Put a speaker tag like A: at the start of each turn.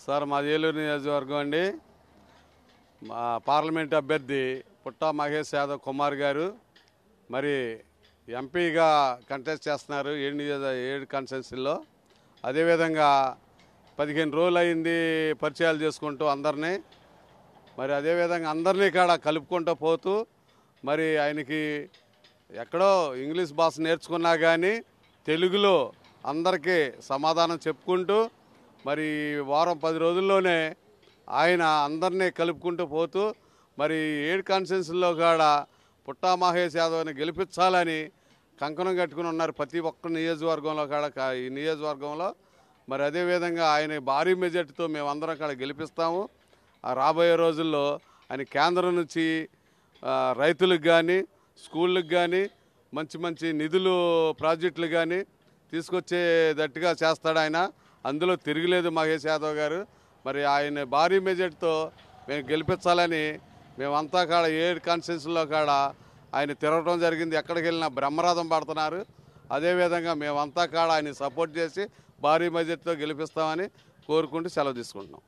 A: Sir మాది ఏలూరు నియోజకవర్గం అండి. మా పార్లమెంట్ అభ్యర్థి పుట్టా మహేష్ యాదవ్ కుమార్ గారు మరి ఎంపీగా కంటెస్ట్ చేస్తున్నారు 7 కాన్స్టిట్యున్సీల్లో. అదేవిధంగా 15 రోజులు అయింది పరిచయాలు చేసుకుంటూ అందరినీ, మరి అదేవిధంగా అందరినీ కాడ కలుపుకుంటూ పోతూ మరి ఆయనకి ఎక్కడో ఇంగ్లీష్ భాష నేర్చుకున్నా కానీ తెలుగులో అందరికీ సమాధానం చెప్పుకుంటూ మరి వారం 10 రోజుల్లోనే ఆయన అందరినీ కలుపుకుంటూ పోతూ మరి 7 కాన్స్టిట్యున్సీల్లో కూడా పుట్టా మహేష్ యాదవ్ని గెలిపించాలని కంకణం కట్టుకుని ఉన్నారు ప్రతి ఒక్క నియోజకవర్గంలో కూడా. ఈ నియోజకవర్గంలో మరి అదేవిధంగా ఆయన భారీ మెజార్టీతో మేమందరం అక్కడ గెలిపిస్తాము. రాబోయే రోజుల్లో ఆయన కేంద్రం నుంచి రైతులకు కానీ స్కూళ్ళకి కానీ మంచి మంచి నిధులు ప్రాజెక్టులు కానీ తీసుకొచ్చేటట్టుగా చేస్తాడు ఆయన. అందులో తిరగలేదు మహేష్ యాదవ్ గారు. మరి ఆయన భారీ మెజార్టీతో మేము గెలిపించాలని మేమంతా కాడ 7 కాన్స్టిట్యున్సీల్లో కాడ ఆయన తిరగడం జరిగింది. ఎక్కడికి వెళ్ళినా బ్రహ్మరథం పడుతున్నారు. అదేవిధంగా మేమంతా కాడ ఆయన సపోర్ట్ చేసి భారీ మెజార్టీతో గెలిపిస్తామని కోరుకుంటూ సెలవు తీసుకుంటున్నాం.